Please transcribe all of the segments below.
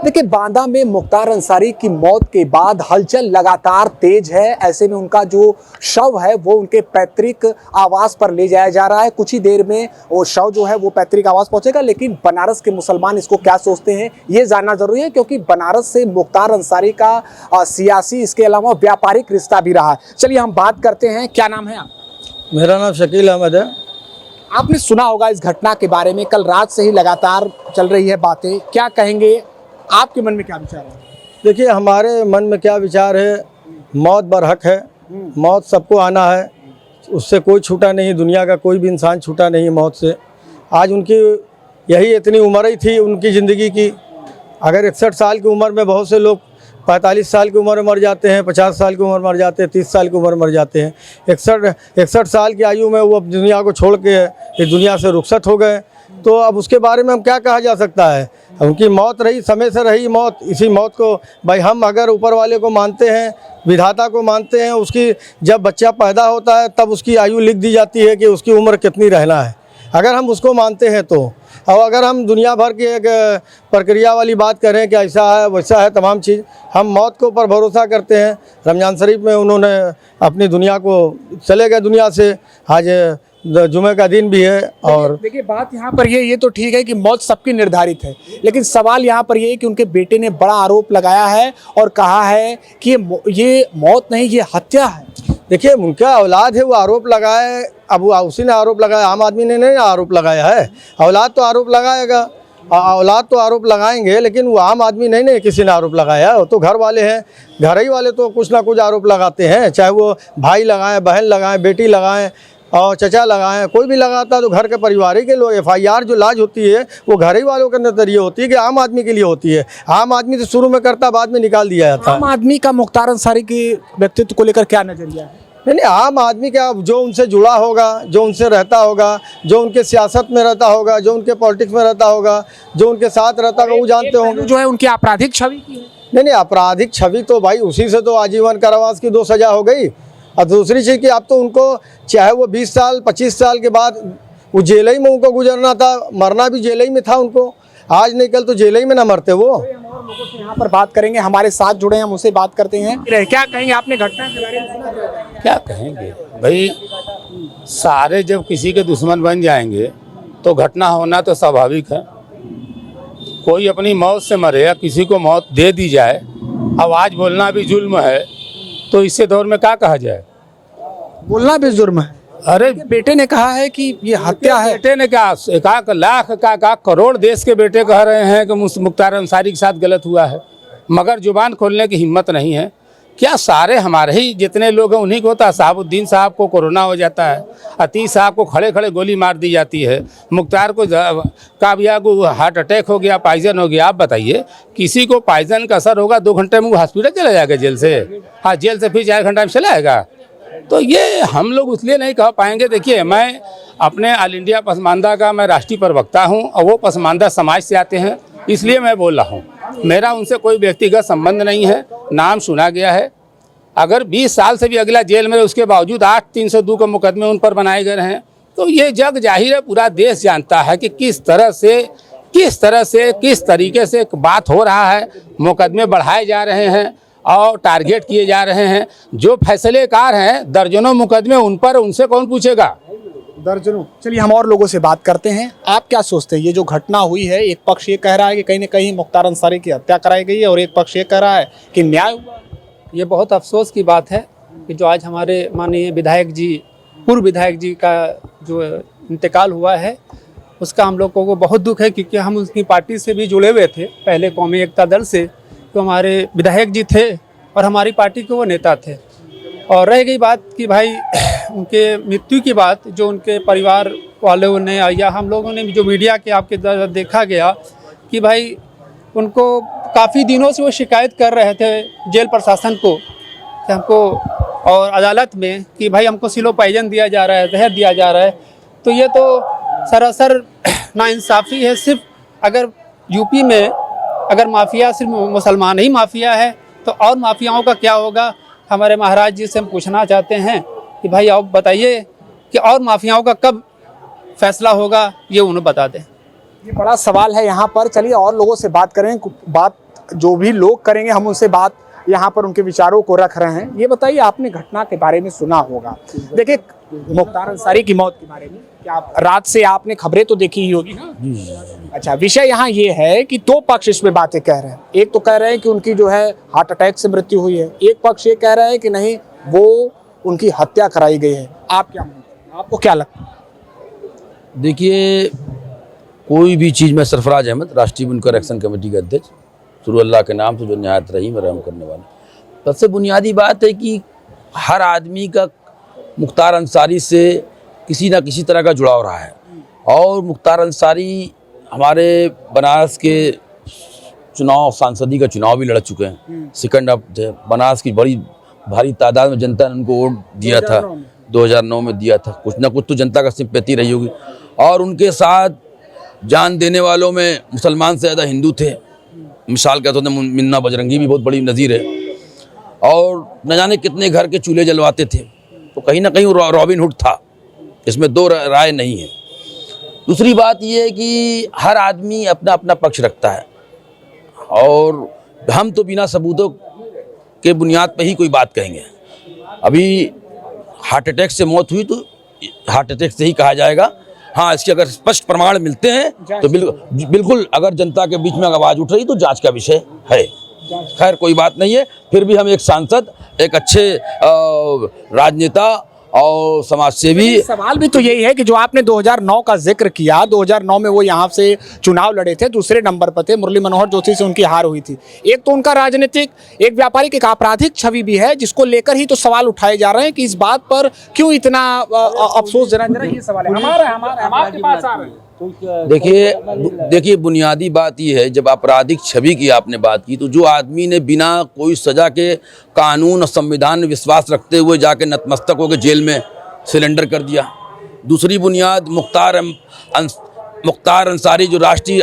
देखिए, बांदा में मुख्तार अंसारी की मौत के बाद हलचल लगातार तेज है। ऐसे में उनका जो शव है वो उनके पैतृक आवास पर ले जाया जा रहा है। कुछ ही देर में वो शव जो है वो पैतृक आवास पहुंचेगा। लेकिन बनारस के मुसलमान इसको क्या सोचते हैं ये जानना जरूरी है, क्योंकि बनारस से मुख्तार अंसारी का सियासी इसके अलावा व्यापारिक रिश्ता भी रहा है। चलिए हम बात करते हैं। क्या नाम है आप? मेरा नाम शकील अहमद है। आपने सुना होगा इस घटना के बारे में, कल रात से ही लगातार चल रही है बातें। क्या कहेंगे, आपके मन में क्या विचार है? देखिए, हमारे मन में क्या विचार है, मौत बरहक है। मौत सबको आना है, उससे कोई छूटा नहीं, दुनिया का कोई भी इंसान छूटा नहीं मौत से। आज उनकी यही इतनी उम्र ही थी उनकी ज़िंदगी की। अगर 61 साल की उम्र में बहुत से लोग 45 साल की उम्र में मर जाते हैं, 50 साल की उम्र मर जाते हैं, 30 साल की उम्र मर जाते हैं। 61 साल की आयु में वो अब दुनिया को छोड़ के इस दुनिया से रुखसत हो गए। तो अब उसके बारे में हम क्या कहा जा सकता है? उनकी मौत रही, समय से रही मौत। इसी मौत को भाई हम अगर ऊपर वाले को मानते हैं, विधाता को मानते हैं, उसकी जब बच्चा पैदा होता है तब उसकी आयु लिख दी जाती है कि उसकी उम्र कितनी रहना है। अगर हम उसको मानते हैं तो, और अगर हम दुनिया भर की एक प्रक्रिया वाली बात करें कि ऐसा है वैसा है तमाम चीज़, हम मौत के ऊपर भरोसा करते हैं। रमज़ान शरीफ में उन्होंने अपनी दुनिया को चले गए दुनिया से। आज जुमे का दिन भी है। और देखिए, बात यहाँ पर ये तो ठीक है कि मौत सबकी निर्धारित है, लेकिन सवाल यहाँ पर ये है कि उनके बेटे ने बड़ा आरोप लगाया है और कहा है कि ये मौत नहीं, ये हत्या है। देखिए, उनका औलाद है, वो आरोप लगाए। अब वो उसी ने आरोप लगाया, आम आदमी ने नहीं आरोप लगाया है। औलाद तो आरोप लगाएगा, औलाद तो आरोप लगाएंगे, लेकिन वो आम आदमी नहीं किसी ने आरोप लगाया। वो तो घर वाले हैं, घर ही वाले तो कुछ ना कुछ आरोप लगाते हैं। चाहे वो भाई लगाएं, बहन लगाएं, बेटी लगाएं और चचा लगाएं, कोई भी लगाता है तो घर के परिवार ही के लोग। FIR जो लाज होती है वो घर ही वालों के नजरिए होती है कि आम आदमी के लिए होती है। आम आदमी तो शुरू में करता, बाद में निकाल दिया जाता है। आम आदमी का मुख्तार अंसारी के व्यक्तित्व को लेकर क्या नजरिया है? नहीं, आम आदमी का जो उनसे जुड़ा होगा, जो उनसे रहता होगा, जो उनके सियासत में रहता होगा, जो उनके पॉलिटिक्स में रहता होगा, जो उनके साथ रहता होगा, वो जानते होंगे। जो है उनकी आपराधिक छवि की है। नहीं, आपराधिक छवि तो भाई उसी से तो आजीवन कारावास की 2 सजा हो गई। और दूसरी चीज़ कि अब तो उनको चाहे वो 20 साल 25 साल के बाद वो जेल ही में उनको गुजरना था, मरना भी जेल ही में था उनको। आज नहीं कल तो जेल ही में ना मरते वो। लोगों से यहाँ पर बात करेंगे, हमारे साथ जुड़े हैं, हम उससे बात करते हैं। क्या कहेंगे, आपने घटना के बारे में सुना? क्या कहेंगे भाई, सारे जब किसी के दुश्मन बन जाएंगे तो घटना होना तो स्वाभाविक है। कोई अपनी मौत से मरे या किसी को मौत दे दी जाए, आवाज़ बोलना भी जुल्म है, तो इससे दौर में क्या कहा जाए? बोलना भी जुर्म है। अरे बेटे ने कहा है कि ये हत्या है। बेटे ने क्या, 1 लाख का करोड़ देश के बेटे कह रहे हैं कि मुख्तार अंसारी के साथ गलत हुआ है, मगर जुबान खोलने की हिम्मत नहीं है। क्या सारे हमारे ही जितने लोग हैं उन्हीं को होता है? साहबुद्दीन साहब को कोरोना हो जाता है, अतीश साहब को खड़े खड़े गोली मार दी जाती है, मुख्तार को काबिया को हार्ट अटैक हो गया, पॉइजन हो गया। आप बताइए, किसी को पॉइजन का असर होगा 2 घंटे में वो हॉस्पिटल चला जाएगा जेल से? हाँ, जेल से फिर 4 घंटा में चला आएगा। तो ये हम लोग इसलिए नहीं कह पाएंगे। देखिए, मैं अपने ऑल इंडिया पसमानदा का मैं राष्ट्रीय प्रवक्ता हूँ और वो पसमानदा समाज से आते हैं, इसलिए मैं बोल रहा हूँ। मेरा उनसे कोई व्यक्तिगत संबंध नहीं है, नाम सुना गया है। अगर 20 साल से भी अगला जेल में, उसके बावजूद 8/302 के मुकदमे उन पर बनाए गए हैं, तो ये जग जाहिर है, पूरा देश जानता है कि किस तरीके से बात हो रहा है। मुकदमे बढ़ाए जा रहे हैं और टारगेट किए जा रहे हैं। जो फैसलेकार हैं, दर्जनों मुकदमे उन पर, उनसे कौन पूछेगा? दर्जनों। चलिए हम और लोगों से बात करते हैं। आप क्या सोचते हैं, ये जो घटना हुई है, एक पक्ष ये कह रहा है कि कहीं न कहीं मुख्तार अंसारी की हत्या कराई गई है और एक पक्ष ये कह रहा है कि न्याय हुआ। ये बहुत अफसोस की बात है कि जो आज हमारे माननीय विधायक जी, पूर्व विधायक जी का जो इंतकाल हुआ है, उसका हम लोगों को बहुत दुख है, क्योंकि हम उसकी पार्टी से भी जुड़े हुए थे, पहले कौमी एकता दल से। तो हमारे विधायक जी थे और हमारी पार्टी के वो नेता थे। और रह गई बात कि भाई उनके मृत्यु की बात, जो उनके परिवार वालों ने या हम लोगों ने जो मीडिया के आपके द्वारा देखा गया कि भाई उनको काफ़ी दिनों से वो शिकायत कर रहे थे जेल प्रशासन को कि हमको और अदालत में कि भाई हमको सिलो पॉइजन दिया जा रहा है, जहर दिया जा रहा है। तो ये तो सरासर नाइंसाफ़ी है। सिर्फ अगर यूपी में अगर माफिया सिर्फ मुसलमान ही माफिया है तो और माफियाओं का क्या होगा? हमारे महाराज जी से हम पूछना चाहते हैं कि भाई आप बताइए कि और माफियाओं का कब फैसला होगा, ये उन्हें बता दें। ये बड़ा सवाल है यहाँ पर। चलिए और लोगों से बात करें, बात जो भी लोग करेंगे हम उनसे बात यहाँ पर उनके विचारों को रख रहे हैं। ये बताइए, आपने घटना के बारे में सुना होगा, देखिए मुख्तार अंसारी की मौत के बारे में क्या रात से आपने खबरें तो देखी ही होगी ना? अच्छा, विषय यहाँ ये है कि दो पक्ष इसमें बातें कह रहे हैं। एक तो कह रहे हैं कि उनकी जो है हार्ट अटैक से मृत्यु हुई है, एक पक्ष ये कह रहा है कि नहीं, वो उनकी हत्या कराई गई है। आप क्या मानते हैं, आपको क्या लगता है? देखिए, कोई भी चीज़ में सरफराज अहमद, राष्ट्रीय बुनकर एक्शन कमेटी के अध्यक्ष, शुरू अल्लाह के नाम से जो निहायत रहीम रहम करने वाले। सबसे बुनियादी बात है कि हर आदमी का मुख्तार अंसारी से किसी ना किसी तरह का जुड़ाव रहा है, और मुख्तार अंसारी हमारे बनारस के चुनाव, सांसदी का चुनाव भी लड़ चुके हैं। सेकंड ऑफ बनारस की बड़ी भारी तादाद में जनता ने उनको वोट दिया था, 2009 में दिया था। कुछ ना कुछ तो जनता का सिंपैथी रही होगी, और उनके साथ जान देने वालों में मुसलमान से ज़्यादा हिंदू थे। मिसाल के तौर पर मुन्ना बजरंगी भी बहुत बड़ी नज़ीर है, और न जाने कितने घर के चूल्हे जलवाते थे। तो कहीं ना कहीं वो रॉबिन हुड था, इसमें दो राय नहीं है। दूसरी बात ये है कि हर आदमी अपना अपना पक्ष रखता है, और हम तो बिना सबूतों के बुनियाद पर ही कोई बात कहेंगे। अभी हार्ट अटैक से मौत हुई तो हार्ट अटैक से ही कहा जाएगा। हाँ, इसके अगर स्पष्ट प्रमाण मिलते हैं तो बिल्कुल अगर जनता के बीच में आवाज़ उठ रही तो जांच का विषय है। खैर, कोई बात नहीं है, फिर भी हम एक सांसद, एक अच्छे राजनेता और समाज सेवी। सवाल भी तो यही है कि जो आपने 2009 का जिक्र किया, 2009 में वो यहाँ से चुनाव लड़े थे, दूसरे नंबर पर थे, मुरली मनोहर जोशी से उनकी हार हुई थी। एक तो उनका राजनीतिक, एक व्यापारिक, एक आपराधिक छवि भी है, जिसको लेकर ही तो सवाल उठाए जा रहे हैं कि इस बात पर क्यों इतना अफसोस। जरा ये सवाल है हमारा हम आपके पास आ रहे हैं। देखिए, बुनियादी बात यह है, जब आपराधिक छवि की आपने बात की, तो जो आदमी ने बिना कोई सजा के कानून और संविधान में विश्वास रखते हुए जाके नतमस्तक होकर जेल में सिलेंडर कर दिया। दूसरी बुनियाद मुख्तार अंसारी, जो राष्ट्रीय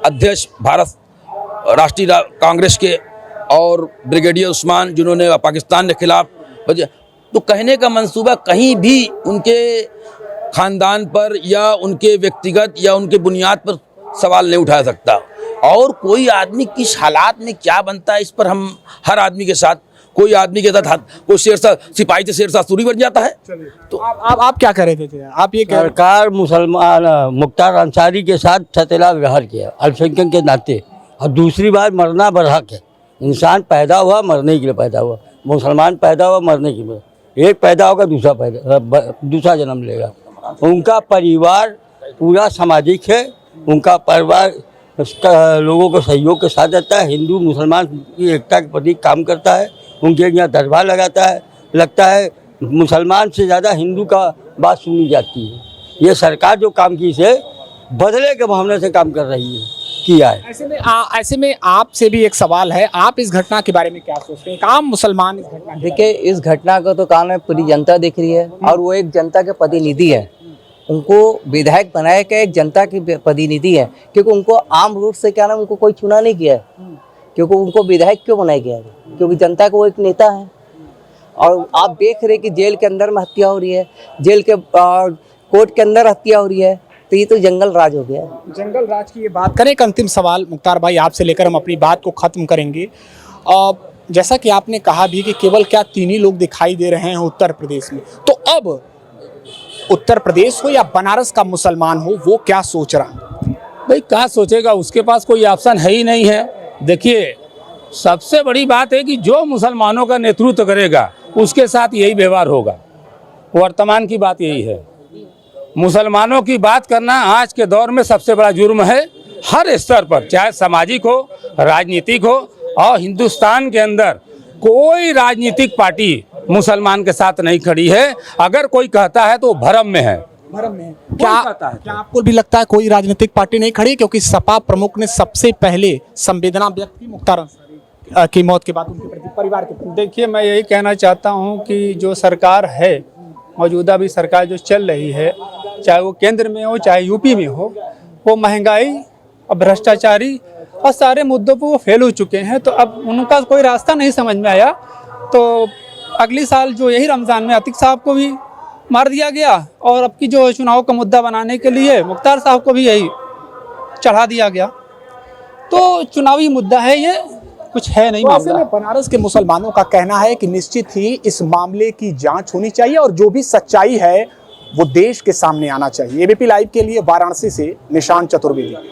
अध्यक्ष भारत राष्ट्रीय कांग्रेस के, और ब्रिगेडियर उस्मान, जिन्होंने पाकिस्तान के खिलाफ, तो कहने का मंसूबा कहीं भी उनके खानदान पर या उनके व्यक्तिगत या उनके बुनियाद पर सवाल नहीं उठा सकता। और कोई आदमी किस हालात में क्या बनता है, इस पर हम हर आदमी के साथ, कोई आदमी के साथ कोई शेरशाह सिपाही से शेरशाह सूरी बन जाता है। तो आप क्या कह रहे थे? आप ये सरकार मुसलमान मुख्तार अंसारी के साथ सतेला व्यवहार किया अल्पसंख्यक के नाते। और दूसरी बात, मरना बरहक है। इंसान पैदा हुआ मरने के लिए पैदा हुआ, मुसलमान पैदा हुआ मरने के लिए। एक पैदा होगा दूसरा जन्म लेगा। उनका परिवार पूरा सामाजिक है, उनका परिवार लोगों को सहयोग के साथ रहता है, हिंदू मुसलमान की एकता के प्रति काम करता है, उनके यहाँ दरबार लगाता है। लगता है मुसलमान से ज़्यादा हिंदू का बात सुनी जाती है। ये सरकार जो काम की से बदले के भावना से काम कर रही है, किया है। ऐसे में आपसे भी एक सवाल है, आप इस घटना के बारे में क्या सोचते हैं? आम मुसलमान इस घटना, देखिए, इस घटना को तो कान में पूरी जनता देख रही है, और वो एक जनता के प्रतिनिधि है। उनको विधायक बनाया क्या, एक जनता की प्रतिनिधि है, क्योंकि उनको आम रूप से क्या नाम, उनको कोई चुना नहीं किया है। क्योंकि उनको विधायक क्यों बनाया गया है? क्योंकि जनता को वो एक नेता है। और आप देख रहे कि जेल के अंदर में हत्या हो रही है, जेल के कोर्ट के अंदर हत्या हो रही है, तो ये तो जंगल राज हो गया। जंगल राज की ये बात करें। एक अंतिम सवाल मुख्तार भाई आपसे लेकर हम अपनी बात को खत्म करेंगे। जैसा कि आपने कहा भी कि केवल क्या 3 ही लोग दिखाई दे रहे हैं उत्तर प्रदेश में, तो अब उत्तर प्रदेश हो या बनारस का मुसलमान हो, वो क्या सोच रहा है? भाई क्या सोचेगा, उसके पास कोई ऑप्शन है ही नहीं है। देखिए, सबसे बड़ी बात है कि जो मुसलमानों का नेतृत्व करेगा उसके साथ यही व्यवहार होगा। वर्तमान की बात यही है। मुसलमानों की बात करना आज के दौर में सबसे बड़ा जुर्म है, हर स्तर पर, चाहे सामाजिक हो, राजनीतिक हो। और हिंदुस्तान के अंदर कोई राजनीतिक पार्टी मुसलमान के साथ नहीं खड़ी है। अगर कोई कहता है तो भ्रम में है। क्या आपको भी लगता है कोई राजनीतिक पार्टी नहीं खड़ी? क्योंकि सपा प्रमुख ने सबसे पहले संवेदना व्यक्त की मुख्तार अंसारी की मौत के बाद उनके प्रति, परिवार के प्रति। देखिए, मैं यही कहना चाहता हूं कि जो सरकार है, मौजूदा भी सरकार जो चल रही है, चाहे वो केंद्र में हो चाहे यूपी में हो, वो महंगाई और भ्रष्टाचारी और सारे मुद्दों पर वो फेल हो चुके हैं। तो अब उनका कोई रास्ता नहीं समझ में आया, तो अगली साल जो यही रमज़ान में अतीक साहब को भी मार दिया गया, और अब की जो चुनाव का मुद्दा बनाने के लिए मुख्तार साहब को भी यही चढ़ा दिया गया। तो चुनावी मुद्दा है ये, कुछ है नहीं तो ऐसे मामला। में बनारस के मुसलमानों का कहना है कि निश्चित ही इस मामले की जांच होनी चाहिए और जो भी सच्चाई है वो देश के सामने आना चाहिए। एबीपी लाइव के लिए वाराणसी से निशांत चतुर्वेदी।